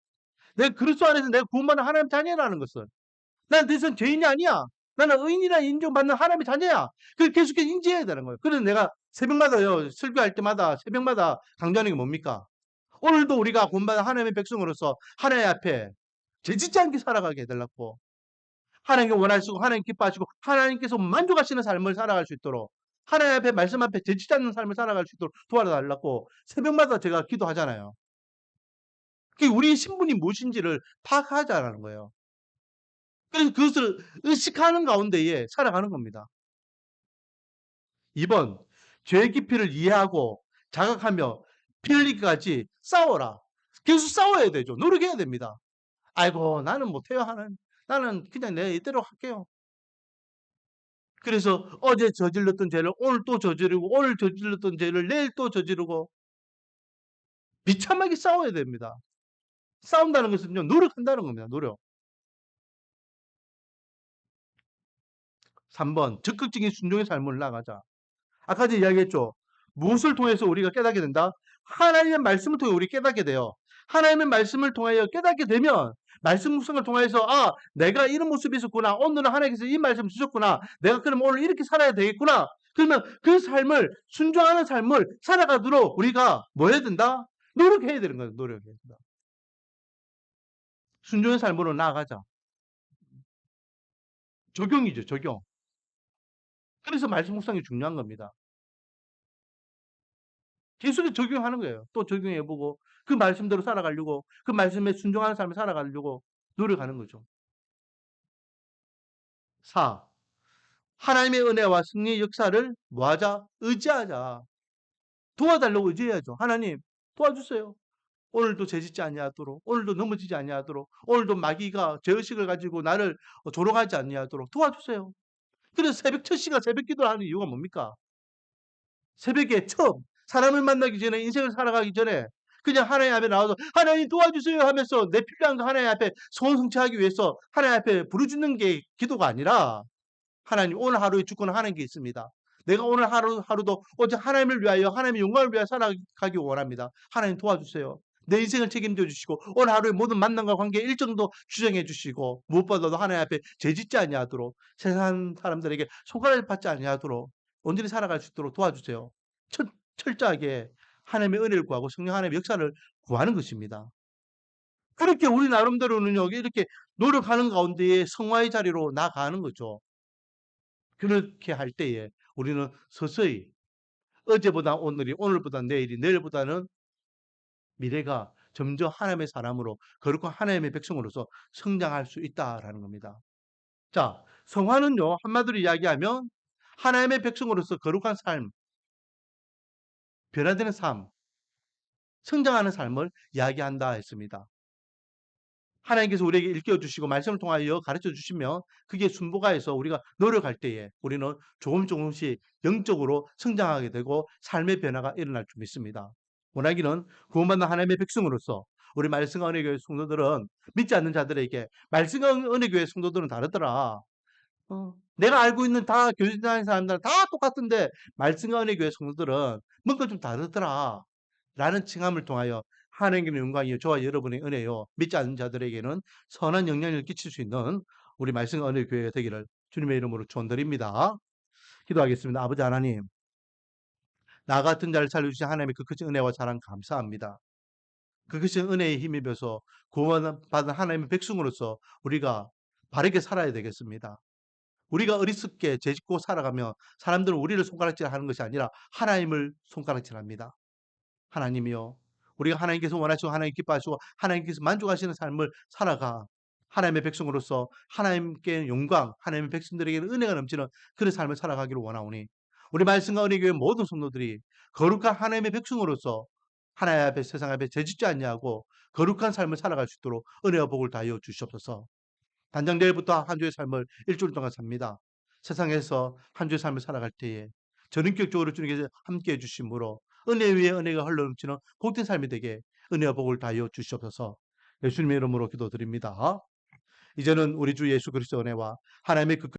내 그리스도 안에서 내가 구원받는 하나님 자녀라는 것을. 나는 더 이상 죄인이 아니야. 나는 의인이라 인정받는 하나님의 자녀야. 그걸 계속해서 인지해야 되는 거예요. 그래서 내가 새벽마다요, 설교할 때마다 새벽마다 강조하는 게 뭡니까? 오늘도 우리가 구원받은 하나님의 백성으로서 하나님 앞에 죄짓지 않게 살아가게 해달라고. 하나님께 원하시고 하나님 기뻐하시고 하나님께서 만족하시는 삶을 살아갈 수 있도록 하나님 앞에 말씀 앞에 죄짓지 않는 삶을 살아갈 수 있도록 도와달라고 새벽마다 제가 기도하잖아요. 그게 우리의 신분이 무엇인지를 파악하자라는 거예요. 그래서 그것을 의식하는 가운데에 살아가는 겁니다. 2번, 죄의 깊이를 이해하고 자각하며 피 흘리기까지 싸워라. 계속 싸워야 되죠. 노력해야 됩니다. 아이고, 나는 못해요. 나는 그냥 내 이대로 할게요. 그래서 어제 저질렀던 죄를 오늘 또 저지르고, 오늘 저질렀던 죄를 내일 또 저지르고, 비참하게 싸워야 됩니다. 싸운다는 것은요, 노력한다는 겁니다. 노력. 3번, 적극적인 순종의 삶을 나가자. 아까 전에 이야기했죠. 무엇을 통해서 우리가 깨닫게 된다? 하나님의 말씀을 통해 우리 깨닫게 돼요. 하나님의 말씀을 통하여 깨닫게 되면 말씀 묵상을 통해서 내가 이런 모습이 있었구나. 오늘은 하나님께서 이 말씀을 주셨구나. 내가 그럼 오늘 이렇게 살아야 되겠구나. 그러면 그 삶을 순종하는 삶을 살아가도록 우리가 뭐 해야 된다? 노력해야 되는 거예요. 노력해야 된다. 순종의 삶으로 나아가자. 적용이죠, 적용. 그래서 말씀 묵상이 중요한 겁니다. 계속 적용하는 거예요. 또 적용해보고 그 말씀대로 살아가려고 그 말씀에 순종하는 삶을 살아가려고 노력하는 거죠. 4. 하나님의 은혜와 승리의 역사를 뭐하자? 의지하자. 도와달라고 의지해야죠. 하나님 도와주세요. 오늘도 죄짓지 아니하도록, 오늘도 넘어지지 아니하도록, 오늘도 마귀가 죄의식을 가지고 나를 조롱하지 아니하도록 도와주세요. 그래서 새벽 첫 시간 새벽 기도를 하는 이유가 뭡니까? 새벽에 처음 사람을 만나기 전에 인생을 살아가기 전에 그냥 하나님 앞에 나와서 하나님 도와주세요 하면서 내 필요한 거 하나님 앞에 소원 성취하기 위해서 하나님 앞에 부르짖는 게 기도가 아니라 하나님 오늘 하루의 주권은 하나님께 있습니다. 내가 오늘 하루도 오직 하나님을 위하여 하나님의 영광을 위하여 살아가기 원합니다. 하나님 도와주세요. 내 인생을 책임져 주시고 오늘 하루의 모든 만남과 관계 일정도 주정해 주시고 무엇보다도 하나님 앞에 죄짓지 아니하도록 세상 사람들에게 손가락을 받지 아니하도록 온전히 살아갈 수 있도록 도와주세요. 철저하게 하나님의 은혜를 구하고 성령 하나님의 역사를 구하는 것입니다. 그렇게 우리 나름대로는요 이렇게 노력하는 가운데에 성화의 자리로 나아가는 거죠. 그렇게 할 때에 우리는 서서히 어제보다 오늘이, 오늘보다 내일이, 내일보다는 미래가 점점 하나님의 사람으로 거룩한 하나님의 백성으로서 성장할 수 있다라는 겁니다. 자, 성화는요 한마디로 이야기하면 하나님의 백성으로서 거룩한 삶, 변화되는 삶, 성장하는 삶을 이야기한다 했습니다. 하나님께서 우리에게 일깨워주시고 말씀을 통하여 가르쳐주시면 그게 순보가해서 우리가 노력할 때에 우리는 조금씩 영적으로 성장하게 되고 삶의 변화가 일어날 줄 믿습니다. 원하기는 구원받는 하나님의 백성으로서 우리 말씀과 은혜교회 성도들은 믿지 않는 자들에게 말씀과 은혜교회 성도들은 다르더라. 내가 알고 있는 다 교회 다니는 사람들은 다 똑같은데 말씀과 은혜교회 성도들은 뭔가 좀 다르더라. 라는 칭함을 통하여 하나님의 영광이요 저와 여러분의 은혜요 믿지 않는 자들에게는 선한 영향을 끼칠 수 있는 우리 말씀과 은혜교회가 되기를 주님의 이름으로 축원드립니다. 기도하겠습니다. 아버지 하나님, 나 같은 자를 살려주신 하나님의 그 크신 은혜와 사랑 감사합니다. 그 크신 은혜에 힘입어서 구원받은 하나님의 백성으로서 우리가 바르게 살아야 되겠습니다. 우리가 어리석게 죄짓고 살아가며 사람들은 우리를 손가락질하는 것이 아니라 하나님을 손가락질합니다. 하나님이요, 우리가 하나님께서 원하시고 하나님 기뻐하시고 하나님께서 만족하시는 삶을 살아가 하나님의 백성으로서 하나님께 영광, 하나님의 백성들에게는 은혜가 넘치는 그런 삶을 살아가기를 원하오니 우리 말씀과 은혜교회 모든 성도들이 거룩한 하나님의 백성으로서 하나님 앞에 세상 앞에 죄짓지 않냐고 거룩한 삶을 살아갈 수 있도록 은혜와 복을 다하여 주시옵소서. 단장 내일부터 한 주의 삶을 일주일 동안 삽니다. 세상에서 한 주의 삶을 살아갈 때에 전인격적으로 주님께서 함께해 주심으로 은혜 위에 은혜가 흘러넘치는 복된 삶이 되게 은혜와 복을 다하여 주시옵소서. 예수님의 이름으로 기도드립니다. 이제는 우리 주 예수 그리스도의 은혜와 하나님의 그